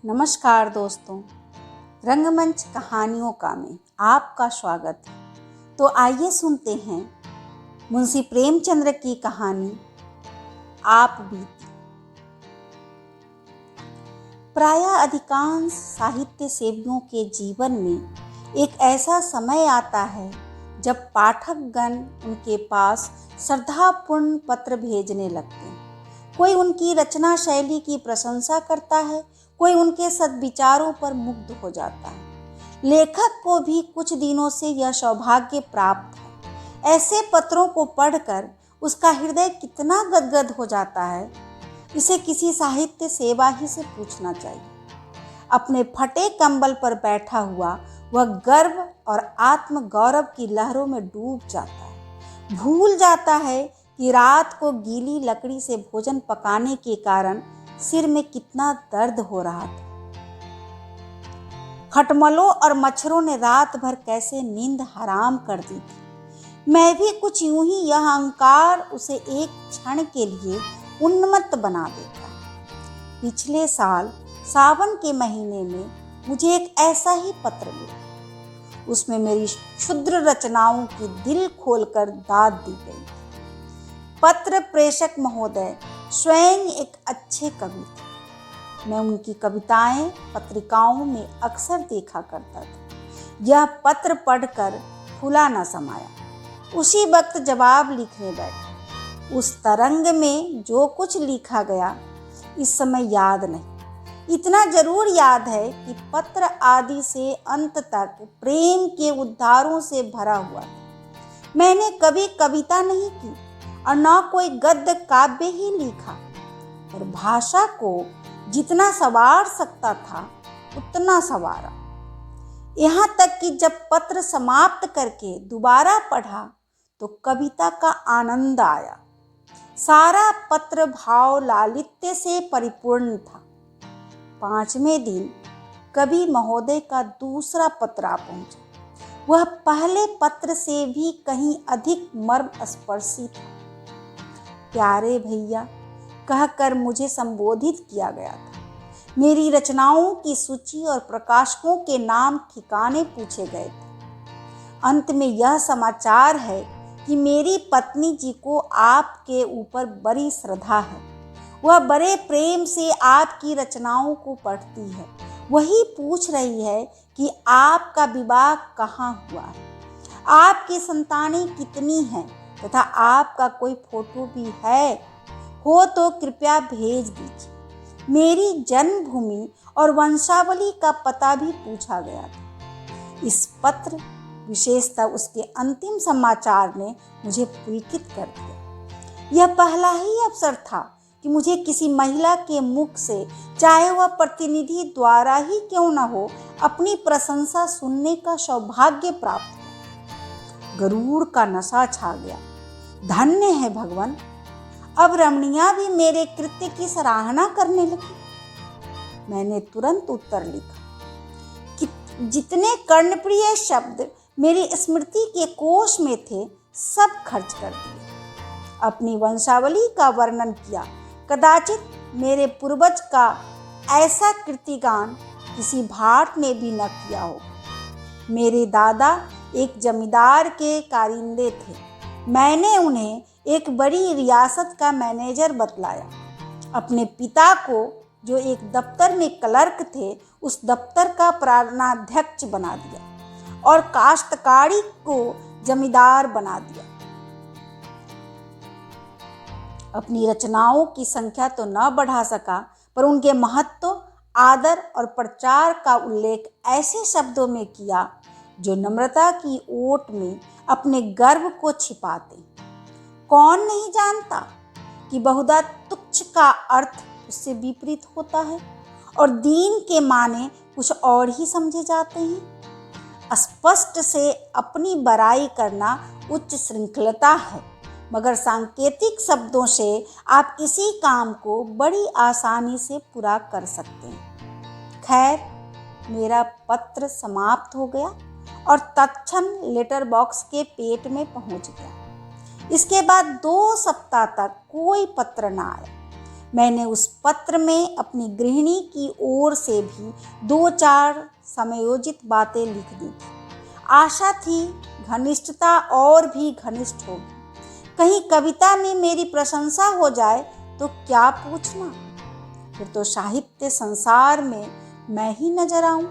नमस्कार दोस्तों, रंगमंच कहानियों का में आपका स्वागत है। तो आइए सुनते हैं मुंशी प्रेमचंद्र की कहानी आप बीती। प्रायः अधिकांश साहित्य सेवियों के जीवन में एक ऐसा समय आता है जब पाठकगण उनके पास श्रद्धापूर्ण पत्र भेजने लगते हैं। कोई उनकी रचना शैली की प्रशंसा करता है, कोई उनके सद्विचारों पर मुग्ध हो जाता है। लेखक को भी कुछ दिनों से यह सौभाग्य प्राप्त है। ऐसे पत्रों को पढ़कर उसका हृदय कितना गदगद हो जाता है, इसे किसी साहित्य सेवा ही से पूछना चाहिए। अपने फटे कंबल पर बैठा हुआ वह गर्व और आत्मगौरव की लहरों में डूब जाता है। भूल जाता है कि रात को गीली लकड़ी से भोजन पकाने के कारण सिर में कितना दर्द हो रहा था। खटमलों और मच्छरों ने रात भर कैसे नींद हराम कर दी थी। मैं भी कुछ यूं ही यह अहंकार उसे एक क्षण के लिए उन्मत्त बना देता। पिछले साल सावन के महीने में मुझे एक ऐसा ही पत्र मिला। उसमें मेरी क्षुद्र रचनाओं की दिल खोलकर दाद दी गई। पत्र प्रेषक महोदय स्वयं एक अच्छे कवि थे। मैं उनकी कविताएं पत्रिकाओं में अक्सर देखा करता था। यह पत्र पढ़कर फूला न समाया। उसी वक्त जवाब लिखने बैठा। उस तरंग में जो कुछ लिखा गया इस समय याद नहीं। इतना जरूर याद है कि पत्र आदि से अंत तक प्रेम के उद्गारों से भरा हुआ था। मैंने कभी कविता नहीं की और न कोई गद्य काव्य ही लिखा, और भाषा को जितना संवार सकता था उतना संवारा। यहाँ तक कि जब पत्र समाप्त करके दोबारा पढ़ा तो कविता का आनंद आया। सारा पत्र भाव लालित्य से परिपूर्ण था। 5वें दिन कवि महोदय का दूसरा पत्र आ पहुंचा। वह पहले पत्र से भी कहीं अधिक मर्मस्पर्शी था। प्यारे भैया कहकर मुझे संबोधित किया गया था। मेरी रचनाओं की सूची और प्रकाशकों के नाम ठिकाने पूछे गए थे। अंत में यह समाचार है कि मेरी पत्नी जी को आपके ऊपर बड़ी श्रद्धा है। वह बड़े प्रेम से आपकी रचनाओं को पढ़ती है। वही पूछ रही है कि आपका विवाह कहाँ हुआ है, आपकी संतानें कितनी हैं तथा आपका कोई फोटो भी है, हो तो कृपया भेज दीजिए। मेरी जन्मभूमि और वंशावली का पता भी पूछा गया था। इस पत्र विशेषतः उसके अंतिम समाचार ने मुझे पुलकित कर दिया। यह पहला ही अवसर था कि मुझे किसी महिला के मुख से, चाहे वह प्रतिनिधि द्वारा ही क्यों न हो, अपनी प्रशंसा सुनने का सौभाग्य प्राप्त हुआ। गरुड़ का नशा छा गया। धन्य है भगवान, अब रमणिया भी मेरे कृत्य की सराहना करने लगी। मैंने तुरंत उत्तर लिखा कि जितने कर्णप्रिय शब्द मेरी स्मृति के कोश में थे सब खर्च कर दिए। अपनी वंशावली का वर्णन किया। कदाचित मेरे पूर्वज का ऐसा कृतिगान किसी भाट ने भी न किया हो। मेरे दादा एक जमींदार के कारिंदे थे। मैंने उन्हें एक बड़ी रियासत का मैनेजर बतलाया। अपने पिता को, जो एक दफ्तर में क्लर्क थे, उस दफ्तर का प्रारणाध्यक्ष बना दिया और काश्तकारी को जमींदार बना दिया। अपनी रचनाओं की संख्या तो न बढ़ा सका, पर उनके महत्व, आदर और प्रचार का उल्लेख ऐसे शब्दों में किया जो नम्रता की ओट में अपने गर्व को छिपाते। कौन नहीं जानता कि बहुधा तुच्छ का अर्थ उससे विपरीत होता है और दीन के माने कुछ और ही समझे जाते हैं। स्पष्ट से अपनी बड़ाई करना उच्च श्रृंखलता है, मगर सांकेतिक शब्दों से आप इसी काम को बड़ी आसानी से पूरा कर सकते हैं। खैर, मेरा पत्र समाप्त हो गया और तत्क्षण लेटर बॉक्स के पेट में पहुंच गया। इसके बाद 2 सप्ताह तक कोई पत्र न आया। मैंने उस पत्र में अपनी गृहिणी की ओर से भी 2-4 समयोजित बातें लिख दी थी। आशा थी घनिष्ठता और भी घनिष्ठ होगी। कहीं कविता में मेरी प्रशंसा हो जाए तो क्या पूछना, फिर तो साहित्य संसार में मैं ही नजर आऊं।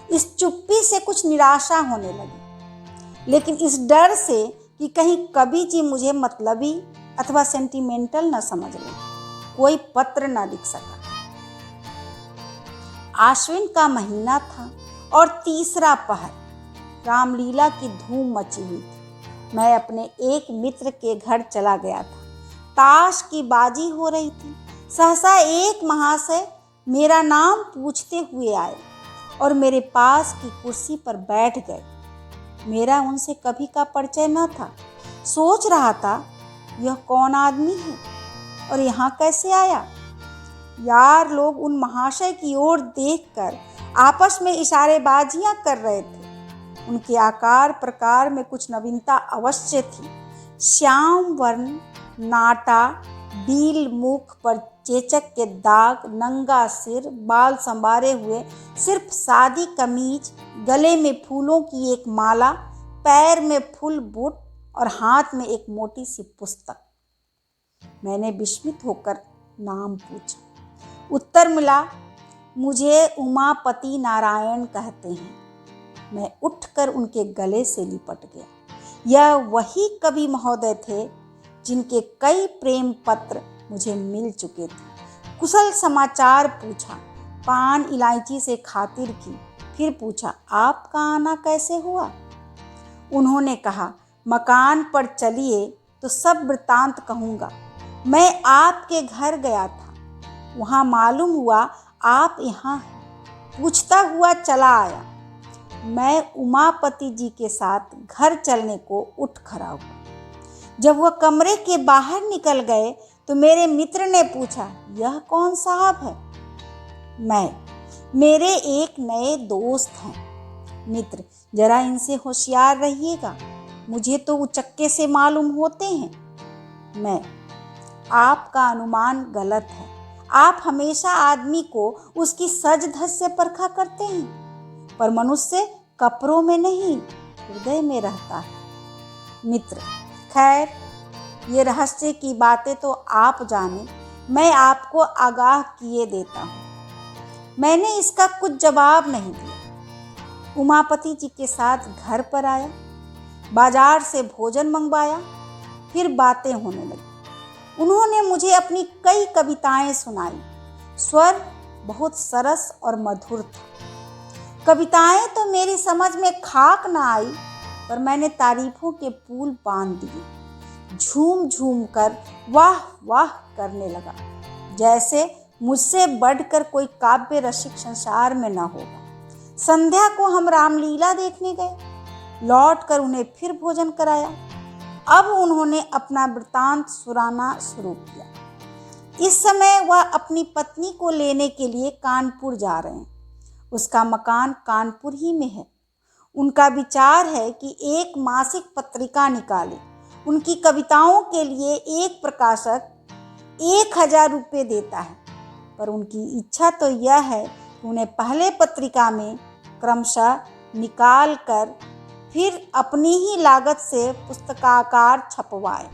इस चुप्पी से कुछ निराशा होने लगी, लेकिन इस डर से कि कहीं कवि जी मुझे मतलबी अथवा सेंटिमेंटल न समझ लें, कोई पत्र न लिख सका। आश्विन का महीना था और तीसरा पहर। रामलीला की धूम मची हुई थी। मैं अपने एक मित्र के घर चला गया था। ताश की बाजी हो रही थी। सहसा एक महाशय मेरा नाम पूछते हुए आए और मेरे पास की कुर्सी पर बैठ गए। मेरा उनसे कभी का परिचय न था। सोच रहा था यह कौन आदमी है और यहाँ कैसे आया। यार, लोग उन महाशय की ओर देखकर आपस में इशारेबाजियां कर रहे थे। उनके आकार प्रकार में कुछ नवीनता अवश्य थी। श्याम वर्ण, नाटा, डील मुख पर चेचक के दाग, नंगा सिर, बाल संवारे हुए, सिर्फ सादी कमीज, गले में फूलों की एक माला, पैर में फुल बूट और हाथ में एक मोटी सी पुस्तक। मैंने विस्मित होकर नाम पूछा। उत्तर मिला, मुझे उमापति नारायण कहते हैं। मैं उठकर उनके गले से लिपट गया। यह वही कवि महोदय थे जिनके कई प्रेम पत्र मुझे मिल चुके थे। कुशल समाचार पूछा, पान इलायची से खातिर की, फिर पूछा आपका आना कैसे हुआ। उन्होंने कहा, मकान पर चलिए तो सब वृत्तांत कहूँगा। मैं आपके घर गया था, वहाँ मालूम हुआ आप यहाँ हैं। पूछता हुआ चला आया। मैं उमापति जी के साथ घर चलने को उठ खड़ा हुआ। जब वह कमरे के बाहर निकल गए तो मेरे मित्र ने पूछा, यह कौन साहब है। मेरे एक नए दोस्त हैं। मित्र, जरा इनसे होशियार रहिएगा, मुझे तो उचक्के से मालूम होते हैं। आपका अनुमान गलत है। आप हमेशा आदमी को उसकी सज धज से परखा करते हैं, पर मनुष्य कपड़ों में नहीं, हृदय में रहता है। मित्र, खैर, ये रहस्य की बातें तो आप जाने, मैं आपको आगाह किए देता हूँ। मैंने इसका कुछ जवाब नहीं दिया। उमापति जी के साथ घर पर आया, बाजार से भोजन मंगवाया, फिर बातें होने लगी। उन्होंने मुझे अपनी कई कविताएं सुनाई। स्वर बहुत सरस और मधुर था। कविताएं तो मेरी समझ में खाक न आई, पर मैंने तारीफों के पुल बांध दिए। झूम झूम कर वाह वाह करने लगा, जैसे मुझसे बढ़कर कोई काव्य रसिक संसार में न होगा। संध्या को हम रामलीला देखने गए। लौटकर उन्हें फिर भोजन कराया। अब उन्होंने अपना वृत्तांत सुनाना शुरू किया। इस समय वह अपनी पत्नी को लेने के लिए कानपुर जा रहे हैं। उसका मकान कानपुर ही में है। उनका विचार है कि एक मासिक पत्रिका निकाले। उनकी कविताओं के लिए एक प्रकाशक 1000 रुपये देता है, पर उनकी इच्छा तो यह है कि उन्हें पहले पत्रिका में क्रमशः निकाल कर फिर अपनी ही लागत से पुस्तकाकार छपवाए।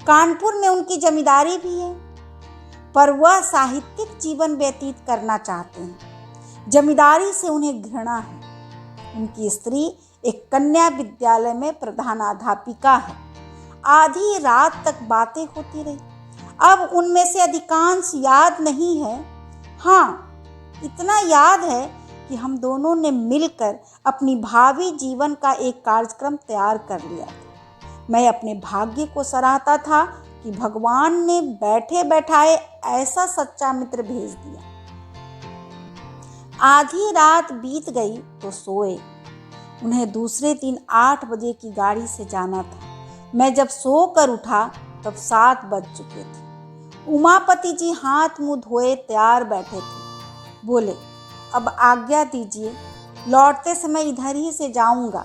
कानपुर में उनकी जमींदारी भी है, पर वह साहित्यिक जीवन व्यतीत करना चाहते हैं। जमींदारी से उन्हें घृणा है। उनकी स्त्री एक कन्या विद्यालय में प्रधानाध्यापिका है। आधी रात तक बातें होती रही। अब उनमें से अधिकांश याद नहीं है। हाँ, इतना याद है कि हम दोनों ने मिलकर अपनी भावी जीवन का एक कार्यक्रम तैयार कर लिया था। मैं अपने भाग्य को सराहता था कि भगवान ने बैठे बैठाए ऐसा सच्चा मित्र भेज दिया। आधी रात बीत गई तो सोए। उन्हें दूसरे दिन 8 बजे की गाड़ी से जाना था। मैं जब सोकर उठा तब 7 बज चुके थे। उमापति जी हाथ मुंह धोए तैयार बैठे थे। बोले, अब आज्ञा दीजिए, लौटते समय इधर ही से जाऊंगा।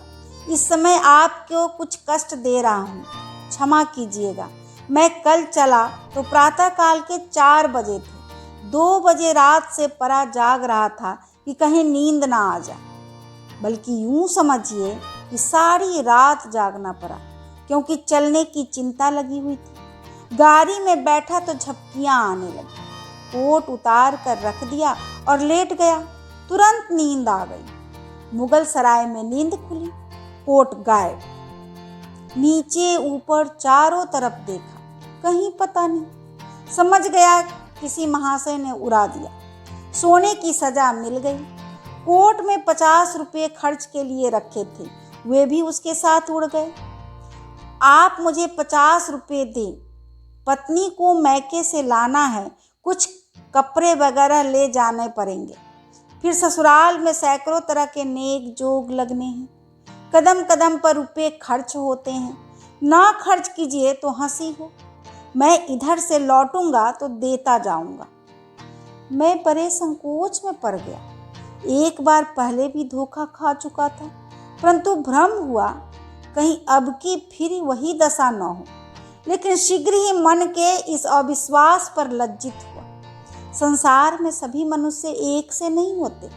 इस समय आपको कुछ कष्ट दे रहा हूँ, क्षमा कीजिएगा। मैं कल चला तो प्रातःकाल के 4 बजे थे। 2 बजे रात से परा जाग रहा था कि कहीं नींद ना आ जाए, बल्कि यूं समझिए कि सारी रात जागना पड़ा, क्योंकि चलने की चिंता लगी हुई थी। गाड़ी में बैठा तो झपकियां आने लगी। कोट उतार कर रख दिया और लेट गया। तुरंत नींद आ गई। मुगल सराय में नींद खुली, कोट गायब। नीचे ऊपर चारों तरफ देखा, कहीं पता नहीं। समझ गया किसी महाशय ने उड़ा दिया। सोने की सजा मिल गई। कोट में 50 रुपये खर्च के लिए रखे थे, वे भी उसके साथ उड़ गए। आप मुझे 50 रुपये दें, पत्नी को मैके से लाना है, कुछ कपड़े वगैरह ले जाने पड़ेंगे। फिर ससुराल में सैकड़ों तरह के नेक जोग लगने हैं। कदम कदम पर रुपये खर्च होते हैं। ना खर्च कीजिए तो हंसी हो। मैं इधर से लौटूंगा तो देता जाऊंगा। मैं बड़े संकोच में पड़ गया। एक बार पहले भी धोखा खा चुका था, परंतु भ्रम हुआ कहीं अब की फिर वही दशा न हो। लेकिन शीघ्र ही मन के इस अविश्वास पर लज्जित हुआ। संसार में सभी मनुष्य एक से नहीं होते।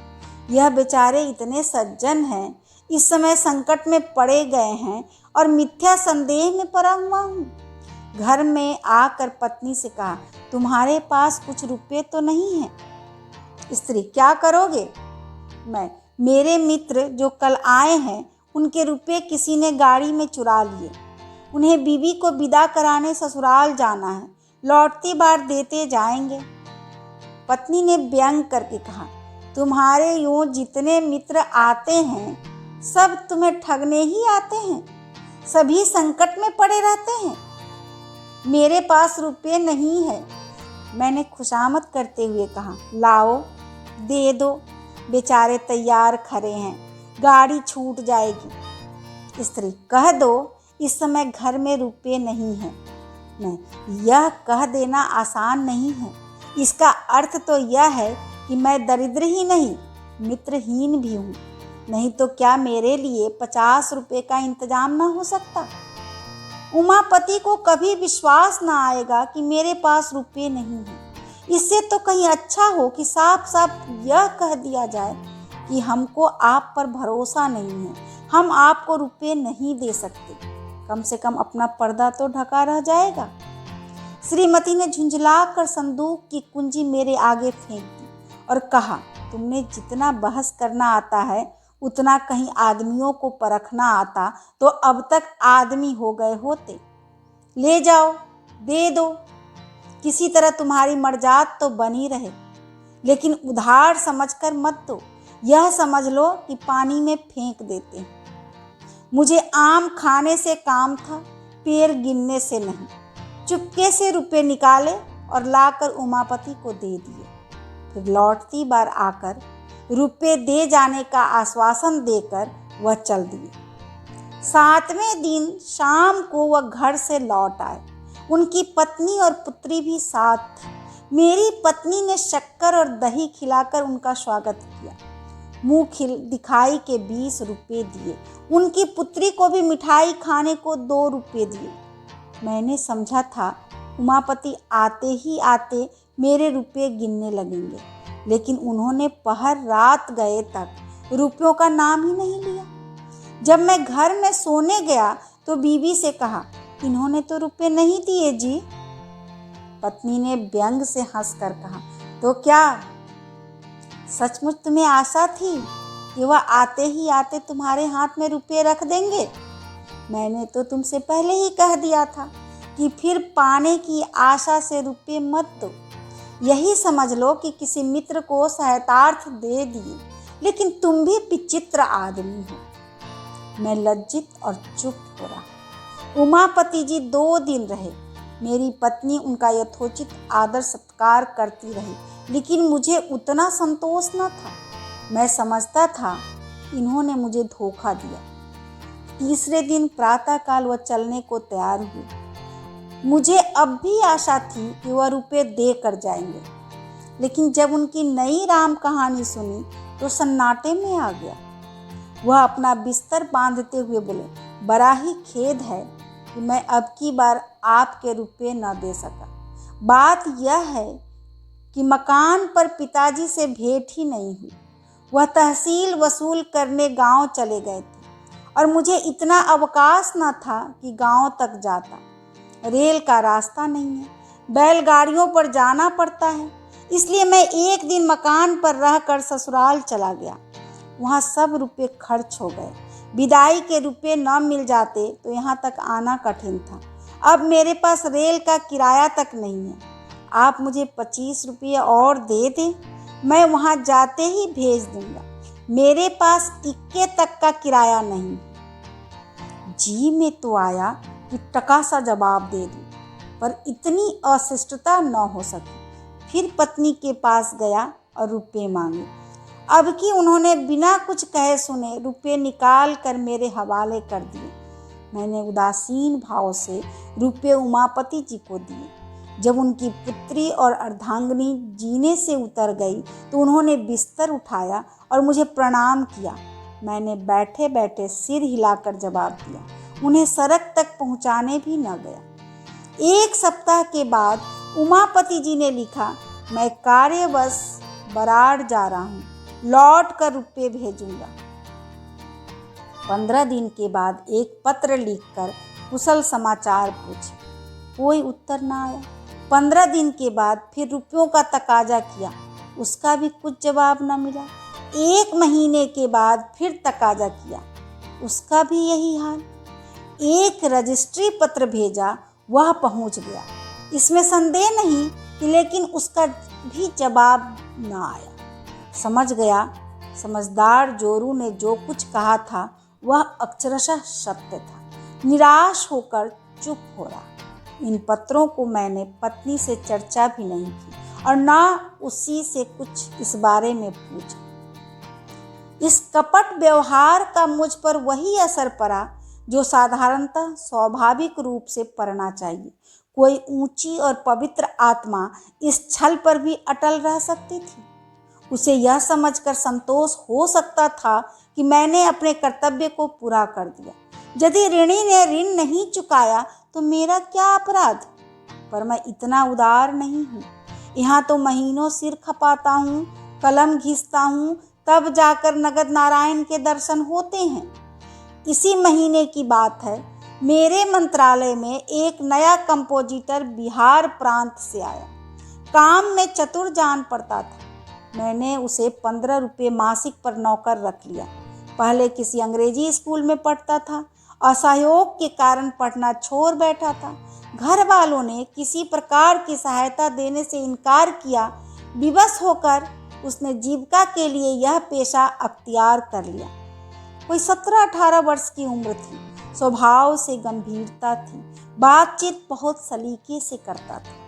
यह बेचारे इतने सज्जन हैं, इस समय संकट में पड़े गए हैं और मिथ्या संदेह में पड़ा हुआ हूँ। घर में आकर पत्नी से कहा, तुम्हारे पास कुछ रुपये तो नहीं है? स्त्री, क्या करोगे? मैं, मेरे मित्र जो कल आए हैं उनके रुपये किसी ने गाड़ी में चुरा लिए। उन्हें बीवी को विदा कराने ससुराल जाना है, लौटती बार देते जाएंगे। पत्नी ने व्यंग करके कहा, तुम्हारे यूं जितने मित्र आते हैं सब तुम्हें ठगने ही आते हैं, सभी संकट में पड़े रहते हैं। मेरे पास रुपये नहीं है। मैंने खुशामद करते हुए कहा, लाओ दे दो, बेचारे तैयार खड़े हैं, गाड़ी छूट जाएगी। स्त्री, कह दो इस समय घर में रुपये नहीं है। मैं, यह कह देना आसान नहीं है। इसका अर्थ तो यह है कि मैं दरिद्र ही नहीं, मित्रहीन भी हूँ। नहीं तो क्या मेरे लिए 50 रुपये का इंतजाम ना हो सकता? उमापति को कभी विश्वास ना आएगा कि मेरे पास रुपये नहीं है। इससे तो कहीं अच्छा हो कि साफ साफ यह कह दिया जाए कि हमको आप पर भरोसा नहीं है, हम आपको रुपये नहीं दे सकते। कम से कम अपना पर्दा तो ढका रह जाएगा। श्रीमती ने झुंझलाकर संदूक की कुंजी मेरे आगे फेंक दी और कहा, तुमने जितना बहस करना आता है उतना कहीं आदमियों को परखना आता तो अब तक आदमी हो गए होते। ले जाओ, दे दो, किसी तरह तुम्हारी मर्जात तो बनी रहे, लेकिन उधार समझकर मत दो। यह समझ लो कि पानी में फेंक देते हैं। मुझे आम खाने से काम था, पैर गिनने से नहीं। चुपके से रुपये निकाले और लाकर उमापति को दे दिए। फिर लौटती बार आकर रुपये दे जाने का आश्वासन देकर वह चल दिए। 7वें दिन शाम को वह घर से लौट आए। उनकी पत्नी और पुत्री भी साथ थी। मेरी पत्नी ने शक्कर और दही खिलाकर उनका स्वागत किया। मुँह दिखाई के 20 रुपये दिए। उनकी पुत्री को भी मिठाई खाने को 2 रुपये दिए। मैंने समझा था उमापति आते ही आते मेरे रुपये गिनने लगेंगे, लेकिन उन्होंने पहर रात गए तक रुपयों का नाम ही नहीं लिया। जब मैं घर में सोने गया तो बीवी से कहा, इन्होंने तो रुपये नहीं दिए जी। पत्नी ने व्यंग से हंसकर कहा, तो क्या सचमुच तुम्हें आशा थी कि वह आते ही आते तुम्हारे हाथ में रुपये रख देंगे? मैंने तो तुमसे पहले ही कह दिया था कि फिर पाने की आशा से रुपये मत दो। यही समझ लो कि किसी मित्र को सहायतार्थ दे दिए, लेकिन तुम भी विचित्र आदमी हो। मैं लज्जित और चुप हो रहा। उमापति जी 2 दिन रहे। मेरी पत्नी उनका यथोचित आदर सत्कार करती रही, लेकिन मुझे उतना संतोष न था। मैं समझता था इन्होंने मुझे धोखा दिया। तीसरे दिन प्रातःकाल वह चलने को तैयार हुए। मुझे अब भी आशा थी कि वह रुपये दे कर जाएंगे, लेकिन जब उनकी नई राम कहानी सुनी तो सन्नाटे में आ गया। वह अपना बिस्तर बांधते हुए बोले, बड़ा ही खेद है कि मैं अब की बार आपके रुपए न दे सका। बात यह है कि मकान पर पिताजी से भेंट ही नहीं हुई। वह तहसील वसूल करने गांव चले गए थे और मुझे इतना अवकाश न था कि गांव तक जाता। रेल का रास्ता नहीं है, बैलगाड़ियों पर जाना पड़ता है, इसलिए मैं एक दिन मकान पर रहकर ससुराल चला गया। वहाँ सब रुपए खर्च हो गए। विदाई के रुपए न मिल जाते तो यहाँ तक आना कठिन था। अब मेरे पास रेल का किराया तक नहीं है। आप मुझे 25 रुपये और दे दें, मैं वहाँ जाते ही भेज दूंगा। मेरे पास इक्के तक का किराया नहीं। जी में तो आया कि टका सा जवाब दे दूं, पर इतनी अशिष्टता न हो सकी। फिर पत्नी के पास गया और रुपए मांगे। अब कि उन्होंने बिना कुछ कहे सुने रुपए निकाल कर मेरे हवाले कर दिए। मैंने उदासीन भाव से रुपए उमापति जी को दिए। जब उनकी पुत्री और अर्धांगिनी जीने से उतर गई तो उन्होंने बिस्तर उठाया और मुझे प्रणाम किया। मैंने बैठे बैठे सिर हिलाकर जवाब दिया। उन्हें सड़क तक पहुंचाने भी न गया। एक सप्ताह के बाद उमापति जी ने लिखा, मैं कार्यवश बराड़ जा रहा हूँ, लौट कर रुपये भेजूंगा। 15 दिन के बाद एक पत्र लिखकर कुशल समाचार पूछे, कोई उत्तर न आया। 15 दिन के बाद फिर रुपयों का तकाजा किया, उसका भी कुछ जवाब न मिला। 1 महीने के बाद फिर तकाजा किया, उसका भी यही हाल। एक रजिस्ट्री पत्र भेजा, वह पहुंच गया, इसमें संदेह नहीं कि, लेकिन उसका भी जवाब न आया। समझ गया, समझदार जोरू ने जो कुछ कहा था वह अक्षरशः सत्य था। निराश होकर चुप हो रहा। इन पत्रों को मैंने पत्नी से चर्चा भी नहीं की और ना उसी से कुछ इस बारे में पूछा। इस कपट व्यवहार का मुझ पर वही असर पड़ा जो साधारणतः स्वाभाविक रूप से पड़ना चाहिए। कोई ऊंची और पवित्र आत्मा इस छल पर भी अटल रह सकती थी। उसे यह समझकर संतोष हो सकता था कि मैंने अपने कर्तव्य को पूरा कर दिया। यदि ऋणी ने ऋण नहीं चुकाया तो मेरा क्या अपराध? पर मैं इतना उदार नहीं हूँ। यहाँ तो महीनों सिर खपाता हूँ, कलम घिसता हूँ, तब जाकर नगद नारायण के दर्शन होते हैं। इसी महीने की बात है, मेरे मंत्रालय में एक नया कंपोजिटर बिहार प्रांत से आया। काम में चतुर जान पड़ता था। मैंने उसे 15 रुपये मासिक पर नौकर रख लिया। पहले किसी अंग्रेजी स्कूल में पढ़ता था। असहयोग के कारण पढ़ना छोड़ बैठा था। घर वालों ने किसी प्रकार की सहायता देने से इनकार किया। विवश होकर उसने जीविका के लिए यह पेशा अख्तियार कर लिया। कोई 17-18 वर्ष की उम्र थी। स्वभाव से गंभीरता थी। बातचीत बहुत सलीके से करता था।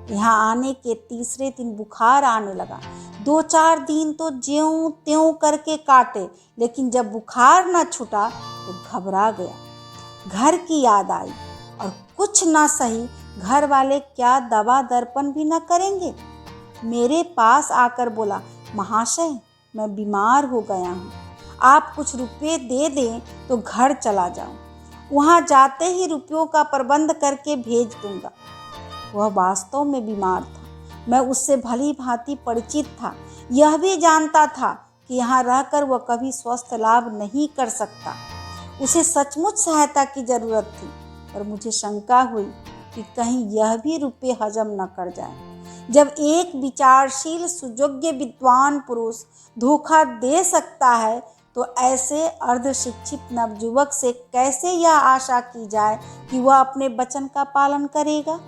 यहाँ आने के तीसरे दिन बुखार आने लगा। 2-4 दिन तो ज्यों त्यों करके काटे, लेकिन जब बुखार न छूटा तो घबरा गया। घर की याद आई और कुछ ना सही घर वाले क्या दवा दर्पण भी न करेंगे। मेरे पास आकर बोला, महाशय मैं बीमार हो गया हूँ, आप कुछ रुपए दे दें तो घर चला जाऊँ। वहाँ जाते ही रुपयों का प्रबंध करके भेज दूंगा। वह वास्तव में बीमार था। मैं उससे भली भांति परिचित था। यह भी जानता था कि यहाँ रहकर वह कभी स्वस्थ लाभ नहीं कर सकता। उसे सचमुच सहायता की जरूरत थी, पर मुझे शंका हुई कि कहीं यह भी रुपये हजम न कर जाए। जब एक विचारशील सुयोग्य विद्वान पुरुष धोखा दे सकता है तो ऐसे अर्धशिक्षित नवयुवक से कैसे यह आशा की जाए कि वह अपने वचन का पालन करेगा।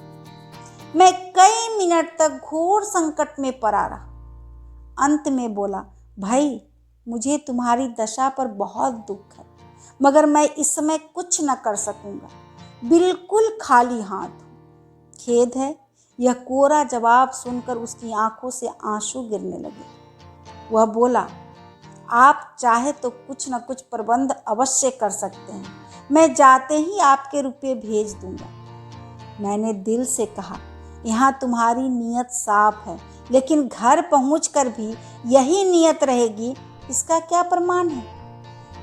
मैं कई मिनट तक घोर संकट में पड़ा रहा। अंत में बोला, भाई मुझे तुम्हारी दशा पर बहुत दुख है, मगर मैं इस समय कुछ न कर सकूंगा। बिल्कुल खाली हाथ हूँ। खेद है। यह कोरा जवाब सुनकर उसकी आंखों से आंसू गिरने लगे। वह बोला, आप चाहे तो कुछ न कुछ प्रबंध अवश्य कर सकते हैं। मैं जाते ही आपके रुपये भेज दूंगा। मैंने दिल से कहा, यहाँ तुम्हारी नीयत साफ है, लेकिन घर पहुंचकर भी यही नीयत रहेगी, इसका क्या प्रमाण है?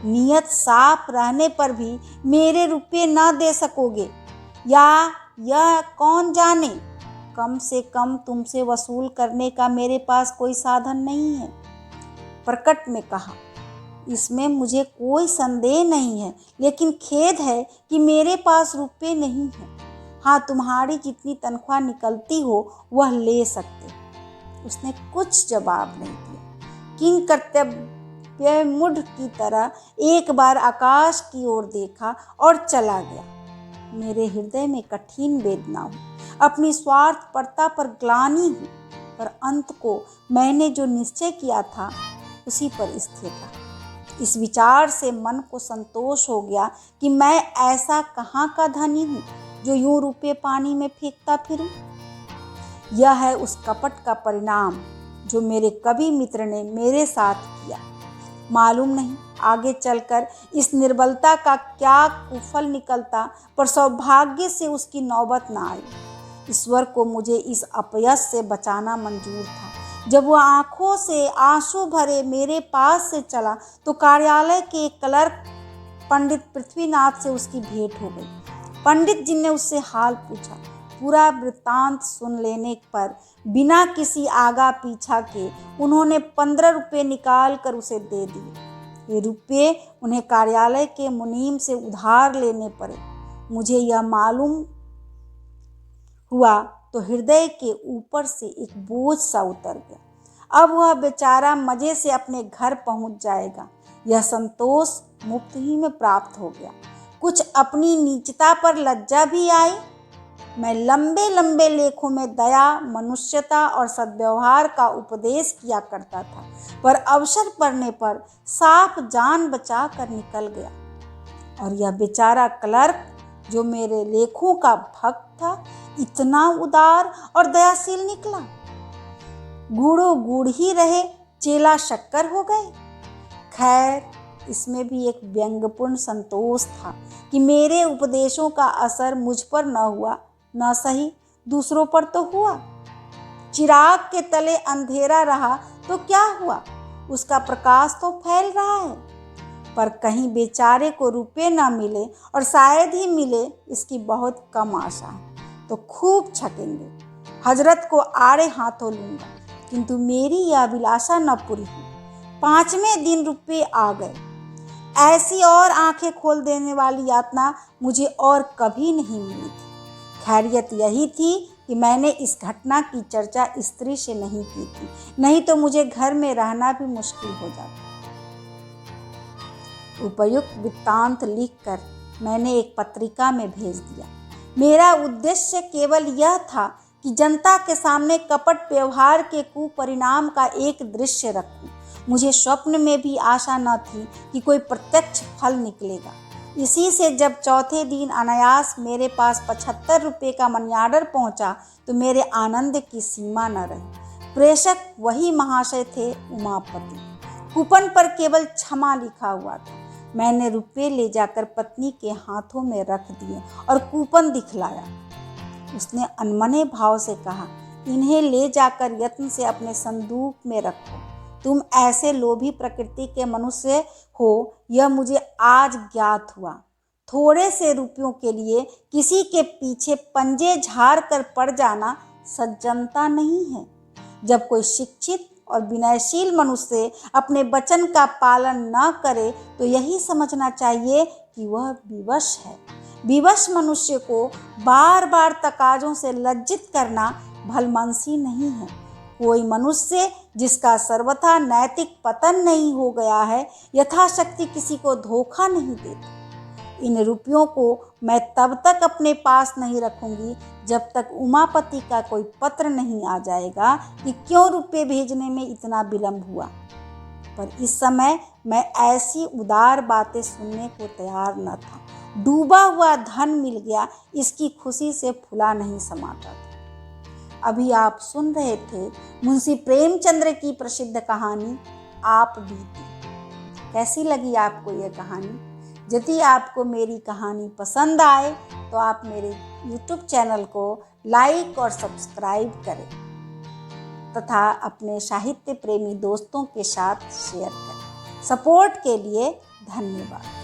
नीयत साफ रहने पर भी मेरे रुपये ना दे सकोगे या यह कौन जाने, कम से कम तुमसे वसूल करने का मेरे पास कोई साधन नहीं है। प्रकट में कहा, इसमें मुझे कोई संदेह नहीं है, लेकिन खेद है कि मेरे पास रुपए नहीं है। हाँ, तुम्हारी जितनी तनख्वाह निकलती हो वह ले सकते। उसने कुछ जवाब नहीं दिया। किंग कर्तव्य मुढ़ की तरह एक बार आकाश की ओर देखा और चला गया। मेरे हृदय में कठिन वेदना हुई, अपनी स्वार्थपरता पर ग्लानि हुई, पर अंत को मैंने जो निश्चय किया था उसी पर स्थिर रहा। इस विचार से मन को संतोष हो गया कि मैं ऐसा कहाँ का धनी हूँ जो यूं रुपये पानी में फेंकता फिरूं। यह है उस कपट का परिणाम जो मेरे कवि मित्र ने मेरे साथ किया। मालूम नहीं आगे चलकर इस निर्बलता का क्या कुफल निकलता, पर सौभाग्य से उसकी नौबत न आई। ईश्वर को मुझे इस अपयश से बचाना मंजूर था। जब वह आंखों से आंसू भरे मेरे पास से चला तो कार्यालय के क्लर्क पंडित पृथ्वीनाथ से उसकी भेंट हो गई। पंडित जी ने उससे हाल पूछा। पूरा वृत्तांत सुन लेने पर बिना किसी आगा पीछा के उन्होंने 15 रुपये निकाल कर उसे दे दिए। ये रुपये उन्हें कार्यालय के मुनीम से उधार लेने पड़े। मुझे यह मालूम हुआ तो हृदय के ऊपर से एक बोझ सा उतर गया। अब वह बेचारा मजे से अपने घर पहुंच जाएगा। यह संतोष मुफ्त ही में प्राप्त हो गया। कुछ अपनी नीचता पर लज्जा भी आई। मैं लंबे लंबे लेखों में दया, मनुष्यता और सद्व्यवहार का उपदेश किया करता था, पर अवसर पड़ने पर साफ जान बचा कर निकल गया। और यह बेचारा क्लर्क जो मेरे लेखों का भक्त था, इतना उदार और दयाशील निकला। गुड़ो गुड़ ही रहे, चेला शक्कर हो गए। खैर, इसमें भी एक व्यंग्यपूर्ण संतोष था कि मेरे उपदेशों का असर मुझ पर न हुआ, न सही दूसरों पर तो हुआ। चिराग के तले अंधेरा रहा तो क्या हुआ, उसका प्रकाश तो फैल रहा है। पर कहीं बेचारे को रुपए ना मिले, और शायद ही मिले, इसकी बहुत कम आशा है। तो खूब छकेंगे, हजरत को आड़े हाथों लूंगा, किंतु मेरी यह अभिलाषा न पूरी हुई। 5वें दिन रुपये आ गए। ऐसी और आंखें खोल देने वाली यातना मुझे और कभी नहीं मिली थी। खैरियत यही थी कि मैंने इस घटना की चर्चा स्त्री से नहीं की थी, नहीं तो मुझे घर में रहना भी मुश्किल हो जाता। उपयुक्त वृत्तांत लिखकर मैंने एक पत्रिका में भेज दिया। मेरा उद्देश्य केवल यह था कि जनता के सामने कपट व्यवहार के कुपरिणाम का एक दृश्य रखूं। मुझे स्वप्न में भी आशा न थी कि कोई प्रत्यक्ष फल निकलेगा। इसी से जब चौथे दिन अनायास मेरे पास 75 रुपये का मनी ऑर्डर पहुँचा तो मेरे आनंद की सीमा न रही। प्रेषक वही महाशय थे, उमापति। कूपन पर केवल क्षमा लिखा हुआ था। मैंने रुपये ले जाकर पत्नी के हाथों में रख दिए और कूपन दिखलाया। उसने अनमने भाव से कहा, इन्हें ले जाकर यत्न से अपने संदूक में रखो। तुम ऐसे लोभी प्रकृति के मनुष्य हो, यह मुझे आज ज्ञात हुआ। थोड़े से रुपयों के लिए किसी के पीछे पंजे झाड़ कर पड़ जाना सज्जनता नहीं है। जब कोई शिक्षित और विनयशील मनुष्य अपने वचन का पालन न करे तो यही समझना चाहिए कि वह विवश है। विवश मनुष्य को बार बार तकाजों से लज्जित करना भलमनसी नहीं है। कोई मनुष्य जिसका सर्वथा नैतिक पतन नहीं हो गया है, यथाशक्ति किसी को धोखा नहीं देता। इन रुपयों को मैं तब तक अपने पास नहीं रखूंगी जब तक उमापति का कोई पत्र नहीं आ जाएगा कि क्यों रुपये भेजने में इतना विलंब हुआ। पर इस समय मैं ऐसी उदार बातें सुनने को तैयार न था। डूबा हुआ धन मिल गया, इसकी खुशी से फुला नहीं समाता था। अभी आप सुन रहे थे मुंशी प्रेमचंद्र की प्रसिद्ध कहानी आप बीती। कैसी लगी आपको यह कहानी? यदि आपको मेरी कहानी पसंद आए तो आप मेरे YouTube चैनल को लाइक और सब्सक्राइब करें तथा अपने साहित्य प्रेमी दोस्तों के साथ शेयर करें। सपोर्ट के लिए धन्यवाद।